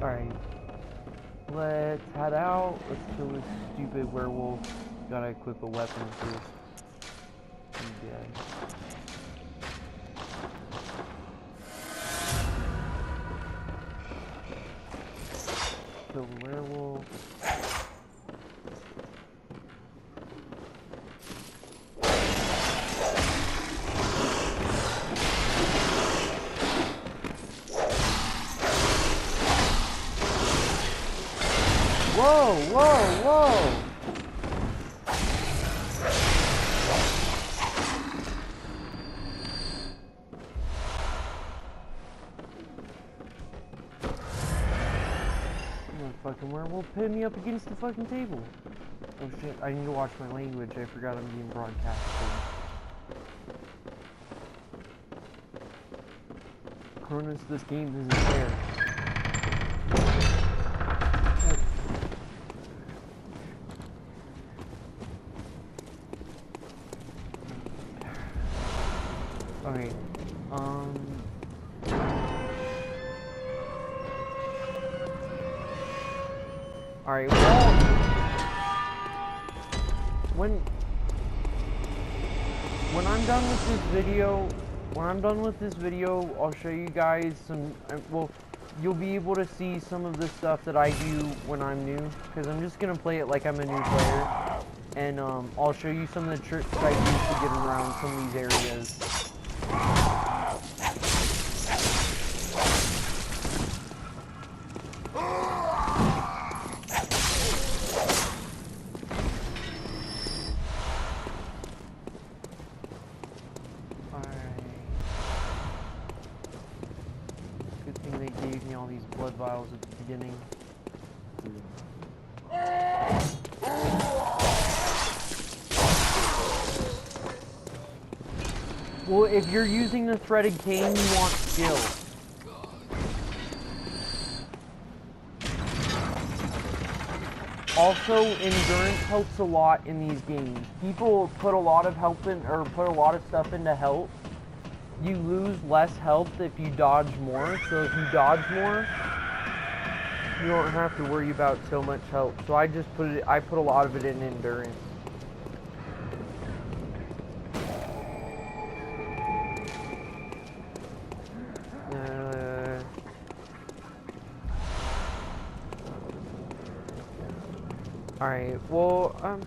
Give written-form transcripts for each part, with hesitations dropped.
Alright. Let's head out. Let's kill this stupid werewolf. Gotta equip a weapon first. Yeah. Kill the werewolf. Whoa, whoa, whoa! Fucking werewolf pinned me up against the fucking table. Oh shit, I need to watch my language. I forgot I'm being broadcasted. Cronus, this game isn't fair. Okay, alright, well, when I'm done with this video, I'll show you guys some, well, you'll be able to see some of the stuff that I do when I'm new, because I'm just gonna play it like I'm a new player, and, I'll show you some of the tricks I use to get around some of these areas. All these blood vials at the beginning. Well, if you're using the threaded cane, you want skill. Also, endurance helps a lot in these games. People put a lot of help in, or put a lot of stuff into health. You lose less health if you dodge more, so if you dodge more, you don't have to worry about so much health. So I just put a lot of it in endurance. Alright, well, don't be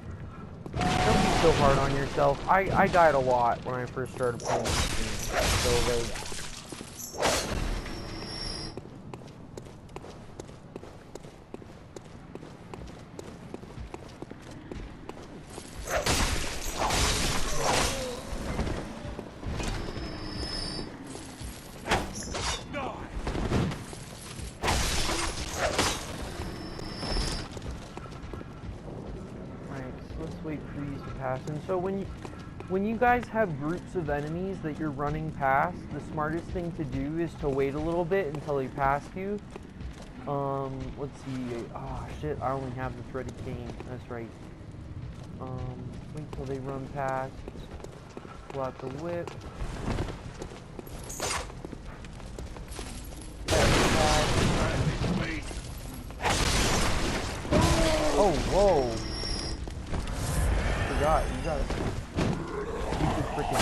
so hard on yourself. I died a lot when I first started playing this game. So, like, wait for these to pass. And so when you guys have groups of enemies that you're running past, the smartest thing to do is to wait a little bit until they pass you. Let's see. Oh shit, I only have the threaded cane. That's right. Wait till they run past. Pull out the whip. Oh, whoa. God, you gotta keep this freaking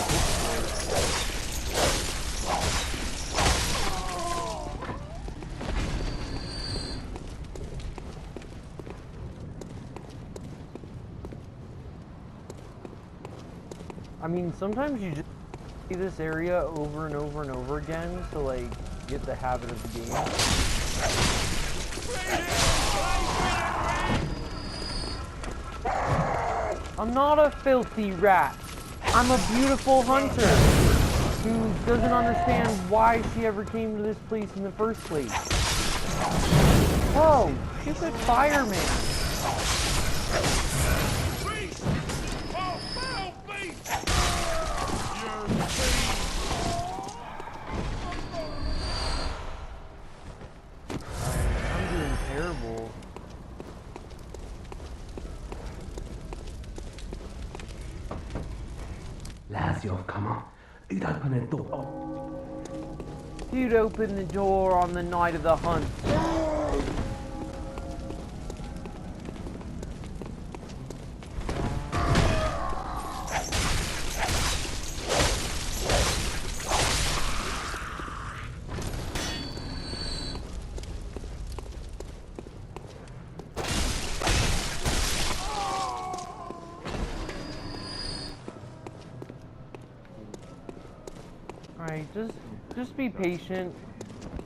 I mean, sometimes you just see this area over and over and over again to, like, get the habit of the game. I'm not a filthy rat. I'm a beautiful hunter who doesn't understand why she ever came to this place in the first place. Whoa, stupid fireman. I'm doing terrible. Là, comment? Ý thật là tục. You'd open the door on the night of the hunt. Alright, just be patient.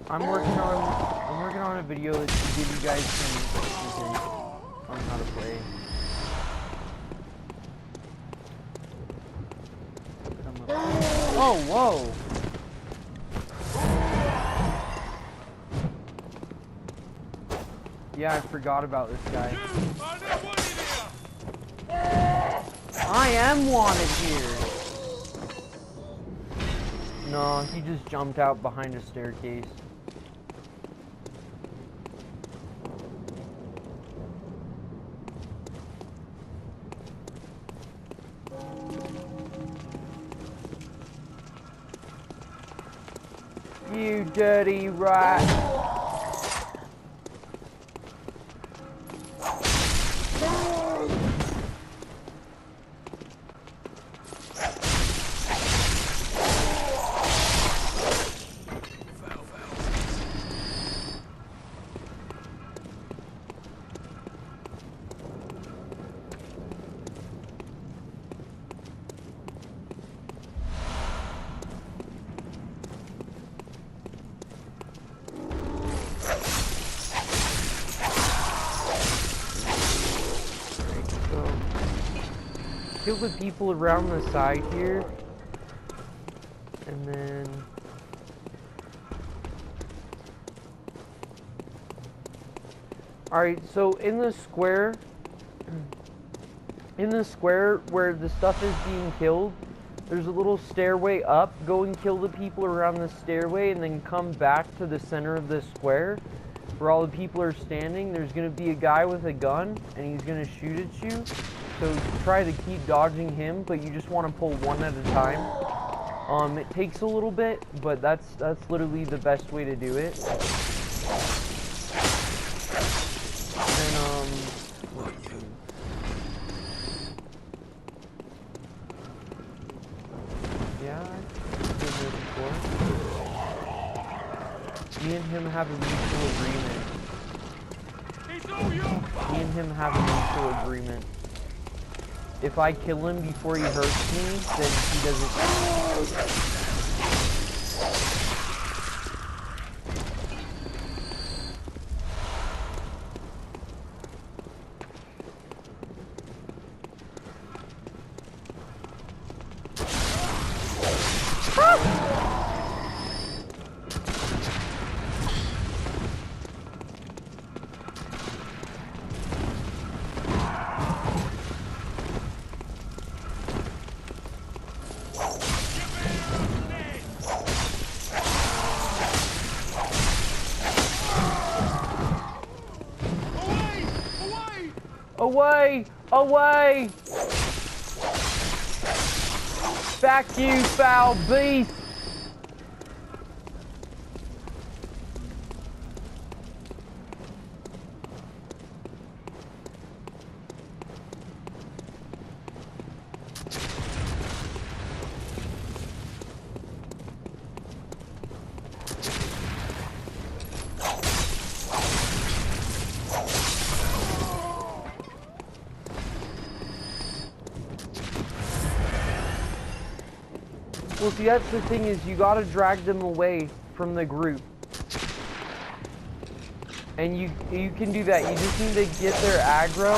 I'm working on a video to give you guys some hints on how to play. Oh, whoa! Yeah, I forgot about this guy. I am wanted here! No, he just jumped out behind a staircase. You dirty rat! Kill the people around the side here, and then alright, so in the square where the stuff is being killed, there's a little stairway up. Go and kill the people around the stairway and then come back to the center of the square where all the people are standing. There's gonna be a guy with a gun and he's gonna shoot at you. So try to keep dodging him, but you just want to pull one at a time. It takes a little bit, but that's literally the best way to do it. And let's see. Yeah, I've been there before. Me and him have a mutual agreement. If I kill him before he hurts me, then he doesn't. Away! Away! Back, you foul beast! Well, see, that's the thing is you gotta drag them away from the group. And you can do that. You just need to get their aggro.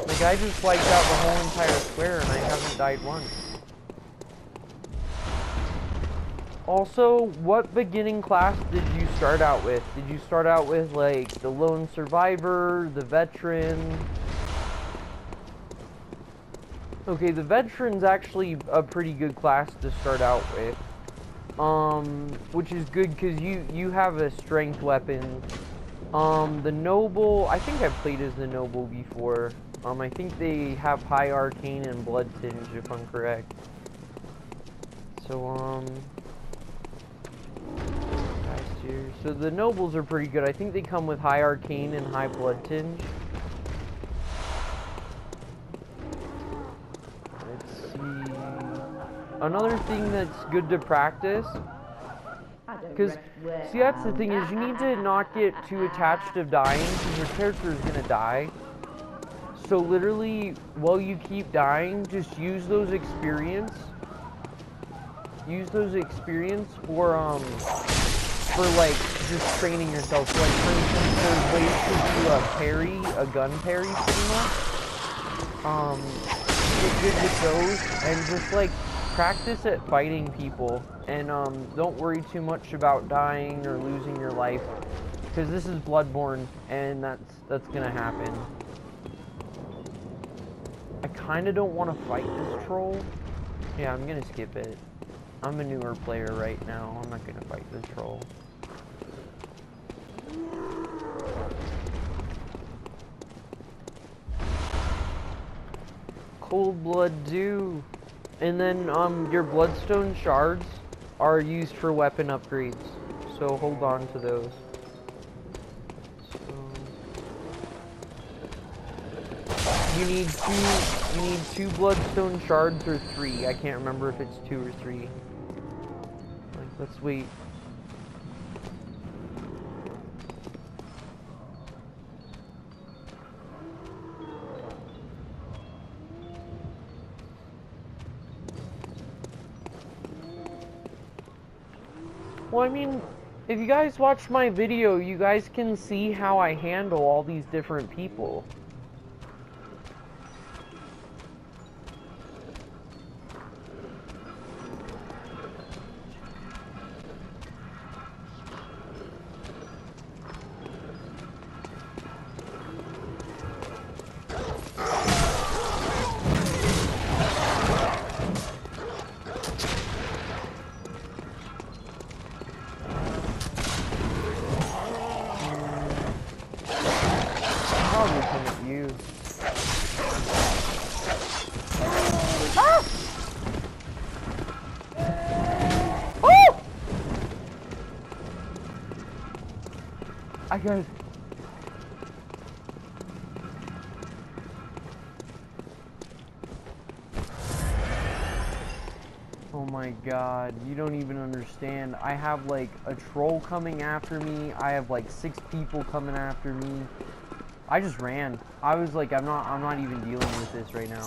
Like, I just wiped out the whole entire square and I haven't died once. Also, what beginning class did you start out with? Did you start out with, like, the lone survivor, the veteran? Okay, the veteran's actually a pretty good class to start out with. Which is good because you have a strength weapon. The noble, I think I've played as the noble before. I think they have high arcane and blood tinge, if I'm correct. So, guys here. So the nobles are pretty good. I think they come with high arcane and high blood tinge. Let's see. Another thing that's good to practice, because, see, that's the thing, is you need to not get too attached to dying, because your character is going to die. So literally, while you keep dying, just use those experience. Use those experience for like, just training yourself. So, like, for instance, there's ways to do a parry, a gun parry, pretty much. Get good with those, and just, like, practice at fighting people. And, don't worry too much about dying or losing your life. Because this is Bloodborne, and that's gonna happen. I kinda don't want to fight this troll. Yeah, I'm gonna skip it. I'm a newer player right now. I'm not gonna fight this troll. Cold blood dew. And then your bloodstone shards are used for weapon upgrades. So hold on to those. You need two bloodstone shards or 3. I can't remember if it's 2 or 3. Like, let's wait. Well, I mean, if you guys watch my video, you guys can see how I handle all these different people. I guess. Oh my god, you don't even understand. I have like a troll coming after me. I have like 6 people coming after me. I just ran. I was like, I'm not even dealing with this right now.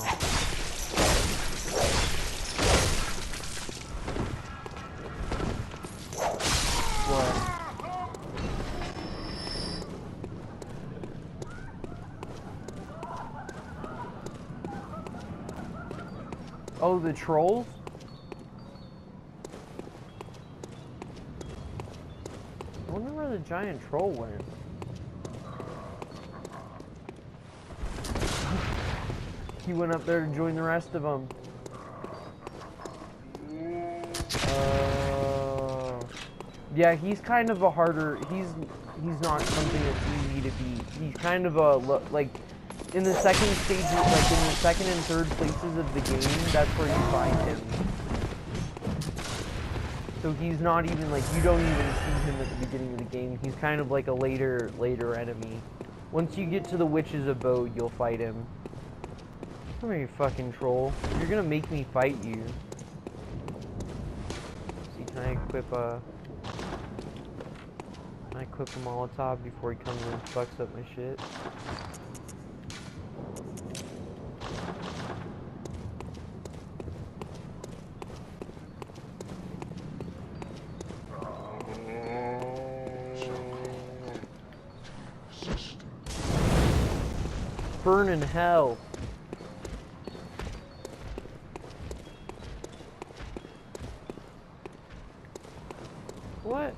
What? Oh, the trolls? I wonder where the giant troll went. He went up there to join the rest of them. Yeah, he's kind of a harder. He's not something that's easy to beat. He's kind of a like. In the second stage, like in the second and third places of the game, that's where you find him. So he's not even like, you don't even see him at the beginning of the game. He's kind of like a later enemy. Once you get to the Witch's Abode, you'll fight him. Come here, you fucking troll. You're gonna make me fight you. See, can I equip a Molotov before he comes and fucks up my shit? Burn in hell. What?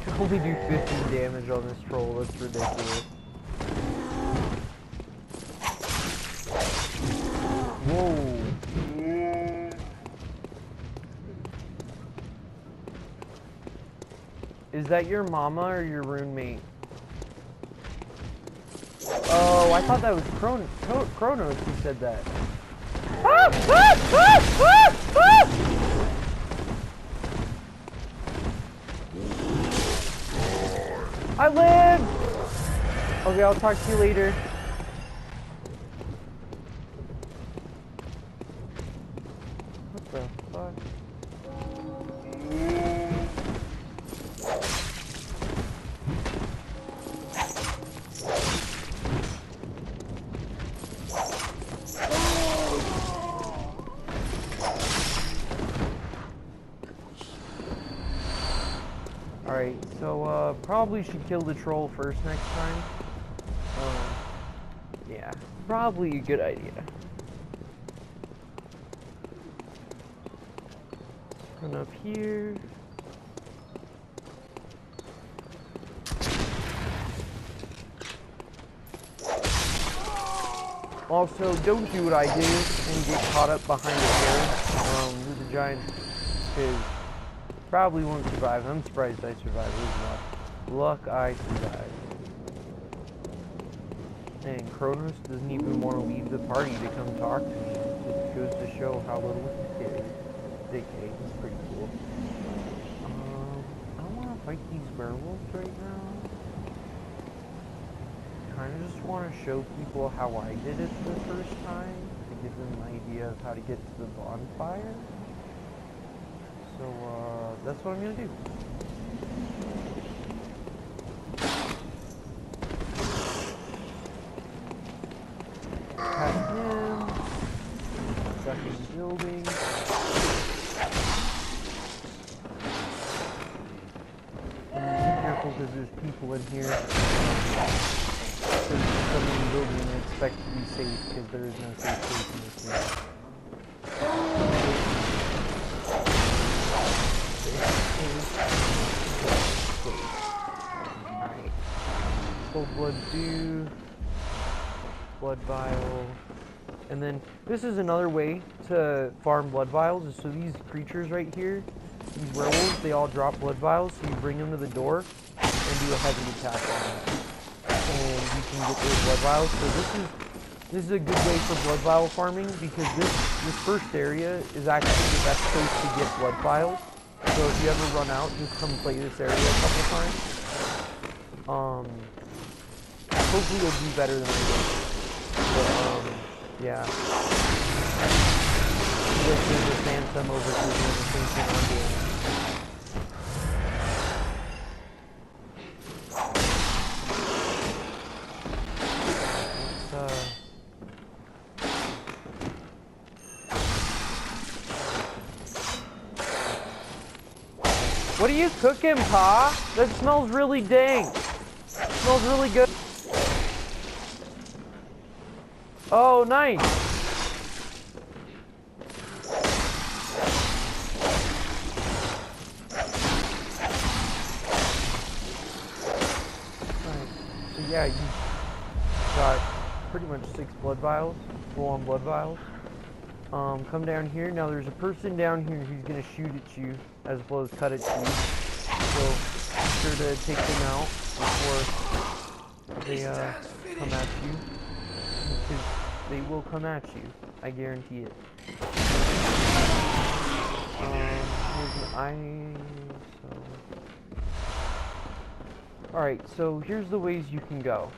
Can only do 50 damage on this troll. That's ridiculous. Whoa. Is that your mama or your roommate? Oh, I thought that was Kronos who said that. Ah! Ah! Ah! Ah! Ah! I live! Okay, I'll talk to you later. What the fuck? Alright, so probably should kill the troll first next time. Yeah, probably a good idea. Run up here. Also, don't do what I did and get caught up behind a hill with a giant, because probably won't survive. I'm surprised I survived. It was luck. Luck I survived. And Kronos doesn't even want to leave the party to come talk to me. It just goes to show how little he cares. DK, it's pretty cool. I don't want to fight these werewolves right now. I just want to show people how I did it the first time, to give them an idea of how to get to the bonfire. So, that's what I'm gonna do. Past him. Second building. Be careful because there's people in here. There's some in the building and expect to be safe because there is no safe place in this room. Alright. Full blood dew. Blood vial. And then this is another way to farm blood vials. Is so these creatures right here, these werewolves, they all drop blood vials, so you bring them to the door and do a heavy attack on them. And you can get those blood vials. So this is a good way for blood vial farming, because this first area is actually the best place to get blood vials. So if you ever run out, just come play this area a couple times. Hopefully you'll do better than I did. But yeah. There's a phantom over here doing the same thing I'm doing. What are you cooking, Pa? That smells really dank. It smells really good. Oh, nice. So yeah, you got pretty much 6 blood vials, full-on blood vials. Come down here. Now there's a person down here who's gonna shoot at you as well as cut at you. So be sure to take them out before they come at you, because they will come at you. I guarantee it. Here's an eye. Alright, so here's the ways you can go.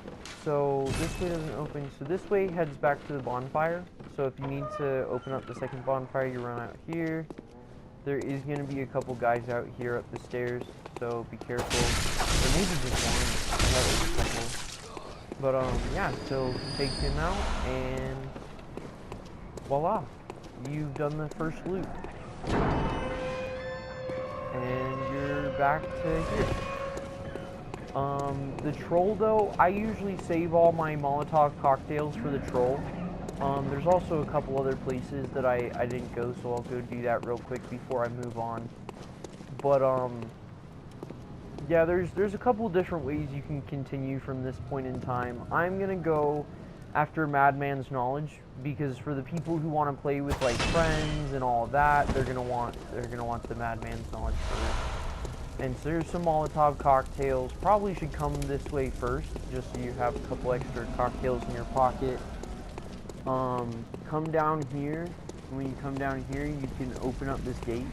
So this way doesn't open. So this way heads back to the bonfire. So if you need to open up the second bonfire, you run out here. There is going to be a couple guys out here up the stairs, so be careful. Or maybe just one. But yeah, so take him out, and voila, you've done the first loot. And you're back to here. The troll though, I usually save all my Molotov cocktails for the troll. There's also a couple other places that I didn't go, so I'll go do that real quick before I move on. But yeah, there's a couple different ways you can continue from this point in time. I'm gonna go after Madman's Knowledge, because for the people who want to play with like friends and all of that, they're gonna want the Madman's Knowledge first. And so there's some Molotov cocktails. Probably should come this way first, just so you have a couple extra cocktails in your pocket. Come down here. When you come down here, you can open up this gate.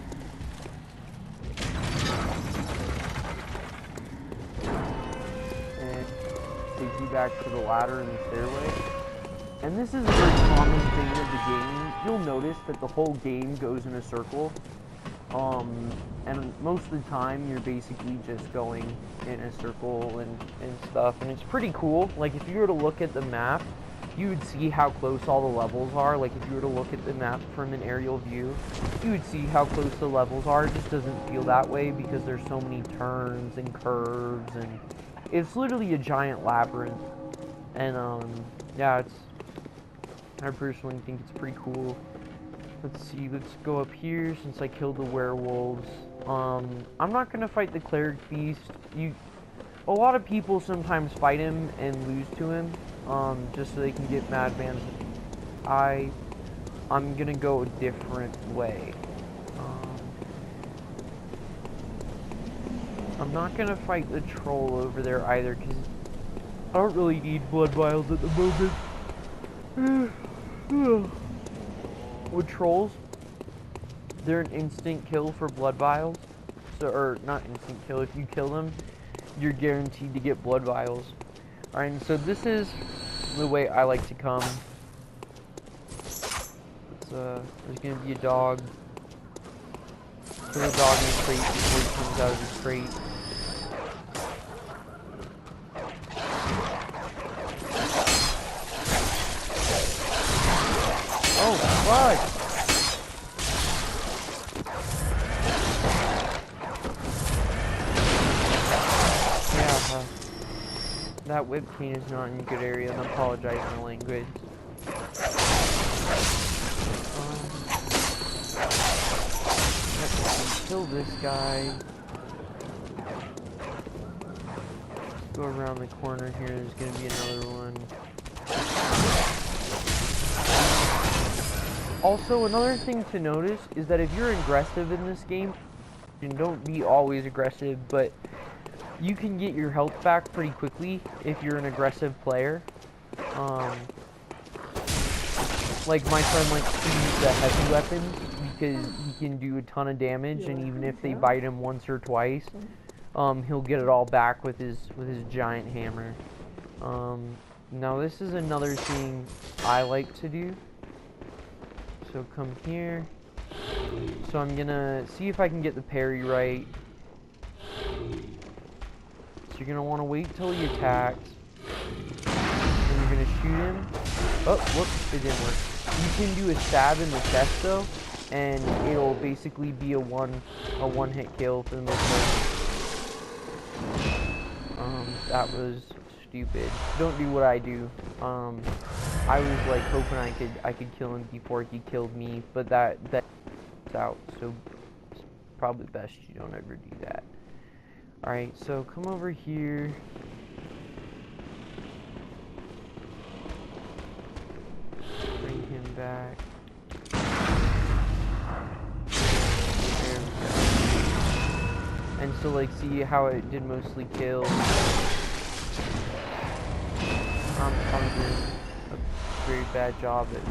And take you back to the ladder and the stairway. And this is a very common thing of the game. You'll notice that the whole game goes in a circle. And most of the time, you're basically just going in a circle and stuff. And it's pretty cool. Like, if you were to look at the map, you would see how close all the levels are. Like, if you were to look at the map from an aerial view, you would see how close the levels are. It just doesn't feel that way because there's so many turns and curves, and it's literally a giant labyrinth. And, yeah, I personally think it's pretty cool. Let's see, let's go up here since I killed the werewolves. I'm not gonna fight the cleric beast. A lot of people sometimes fight him and lose to him, just so they can get madman. I'm gonna go a different way. I'm not gonna fight the troll over there either, because I don't really need blood vials at the moment. With trolls, they're an instant kill for blood vials. So, or not instant kill, if you kill them, you're guaranteed to get blood vials. Alright, and so this is the way I like to come. There's gonna be a dog. Put a dog in the crate before he comes out of his crate. Oh, fuck! Yeah, that whip cane is not in a good area, and I apologize for the language. Let's kill this guy. Go around the corner here, there's gonna be another one. Also, another thing to notice is that if you're aggressive in this game, and don't be always aggressive, but you can get your health back pretty quickly if you're an aggressive player. Like, my friend likes to use the heavy weapons because he can do a ton of damage, and even if they bite him once or twice, he'll get it all back with his giant hammer. Now this is another thing I like to do. So come here. So I'm gonna see if I can get the parry right. So you're gonna want to wait till he attacks. And you're gonna shoot him. Oh, whoops, it didn't work. You can do a stab in the chest though, and it'll basically be a one-hit kill for the most part. That was stupid. Don't do what I do. I was like hoping I could kill him before he killed me, but that's out, so it's probably best you don't ever do that. Alright, so come over here. Bring him back. There we go. And so, like, see how it did mostly kill? I'm doing a very bad job at...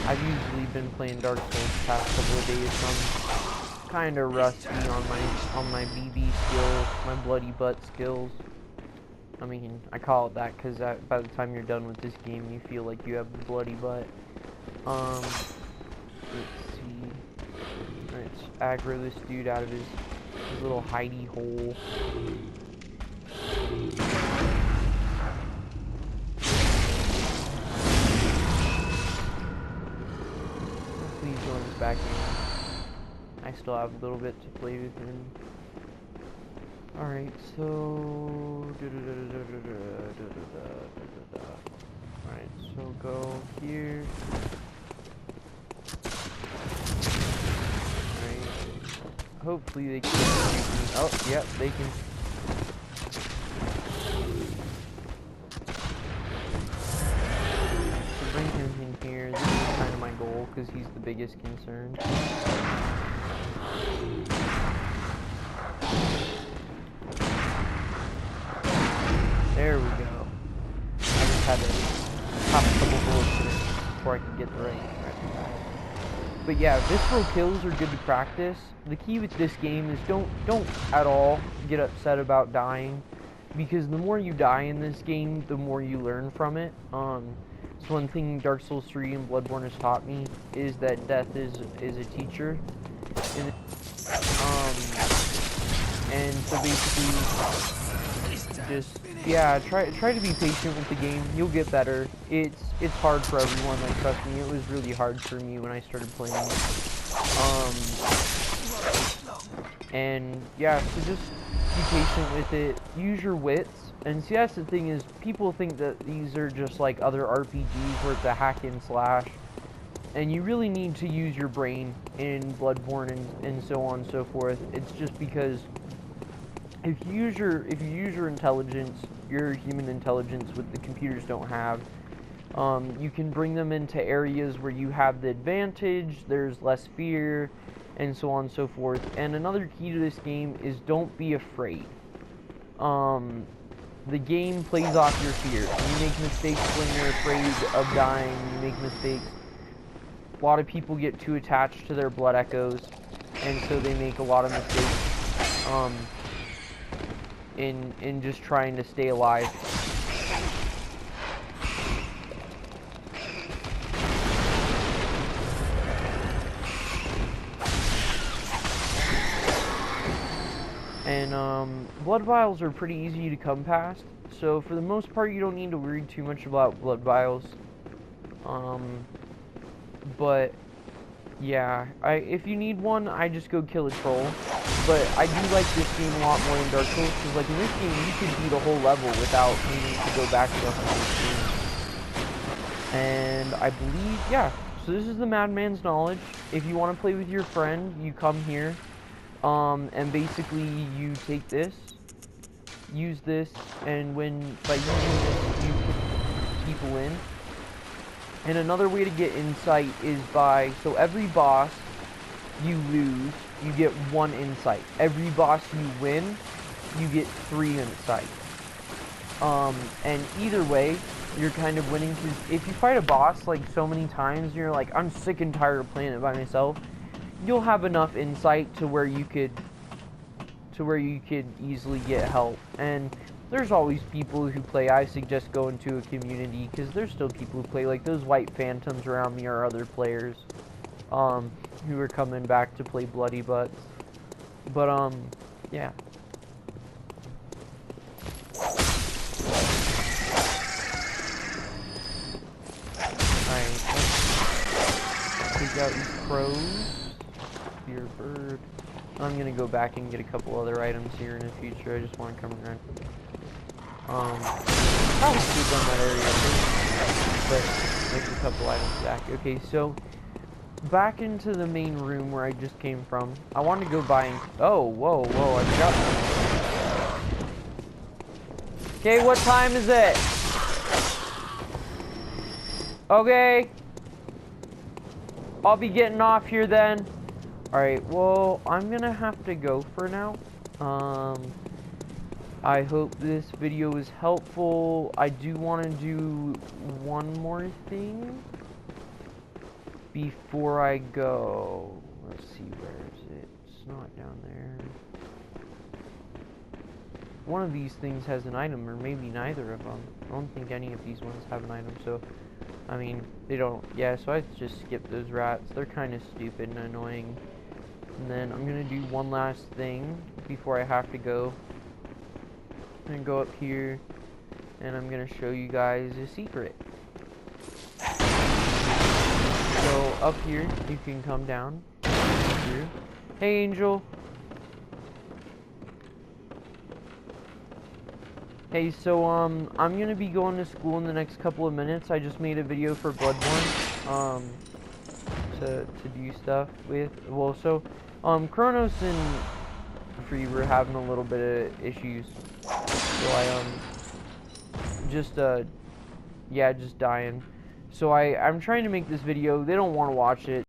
I've usually been playing Dark Souls the past couple of days, so I'm kind of rusty on my BB skills, my bloody butt skills. I mean, I call it that because by the time you're done with this game, you feel like you have a bloody butt. Let's see. Let's aggro this dude out of his little hidey hole. Hopefully he joins back in. I still have a little bit to play with him. Alright, so... Alright, so go here. Alright. Hopefully they can shoot me. Oh, yep, they can. To bring him in here, this is kind of my goal, because he's the biggest concern. There we go. I just had to pop a couple bullets in it before I could get the right. But yeah, visceral kills are good to practice. The key with this game is don't at all get upset about dying, because the more you die in this game, the more you learn from it. It's one thing Dark Souls 3 and Bloodborne has taught me, is that death is a teacher. And so basically, just try to be patient with the game. You'll get better. It's hard for everyone. Like, trust me, it was really hard for me when I started playing. And yeah, so just be patient with it. Use your wits. And see, that's the thing, is people think that these are just like other RPGs where it's a hack and slash. And you really need to use your brain in Bloodborne and so on and so forth. It's just because if you use your intelligence, your human intelligence, what the computers don't have, you can bring them into areas where you have the advantage, there's less fear, and so on and so forth. And another key to this game is don't be afraid. The game plays off your fear. You make mistakes when you're afraid of dying, you make mistakes. A lot of people get too attached to their blood echoes, and so they make a lot of mistakes in just trying to stay alive. And blood vials are pretty easy to come past, so for the most part you don't need to worry too much about blood vials. But yeah, if you need one, I just go kill a troll. But I do like this game a lot more than Dark Souls, because like in this game you could beat a whole level without needing to go back to the hunting screen. And I believe, yeah, so this is the Madman's Knowledge. If you want to play with your friend, you come here, and basically you take this, use this, and by using this you put people in. And another way to get insight is so every boss you lose, you get 1 insight. Every boss you win, you get 3 insight. And either way, you're kind of winning, because if you fight a boss like so many times, you're like, I'm sick and tired of playing it by myself, you'll have enough insight to where you could easily get help. And there's always people who play. I suggest going to a community, because there's still people who play. Like, those white phantoms around me are other players who are coming back to play Bloody Butts. But yeah. Alright, let's take out these crows. Spear bird. I'm gonna go back and get a couple other items here in the future. I just want to come around. Probably should have done that area first, but make a couple items back. Okay, so back into the main room where I just came from. I wanted to go buy and... Oh, whoa, I forgot. Okay, what time is it? Okay. I'll be getting off here then. Alright, well, I'm gonna have to go for now. I hope this video was helpful. I do want to do one more thing before I go. Let's see, where is it? It's not down there. One of these things has an item, or maybe neither of them. I don't think any of these ones have an item, so... I mean, they don't... Yeah, so I just skip those rats. They're kind of stupid and annoying. And then I'm going to do one last thing before I have to go. I'm going to go up here, and I'm going to show you guys a secret. So, up here, you can come down. Here. Hey, Angel. Hey, so, I'm going to be going to school in the next couple of minutes. I just made a video for Bloodborne, to do stuff with. Well, so, Kronos and Free were having a little bit of issues. So I, just dying. So I'm trying to make this video. They don't want to watch it.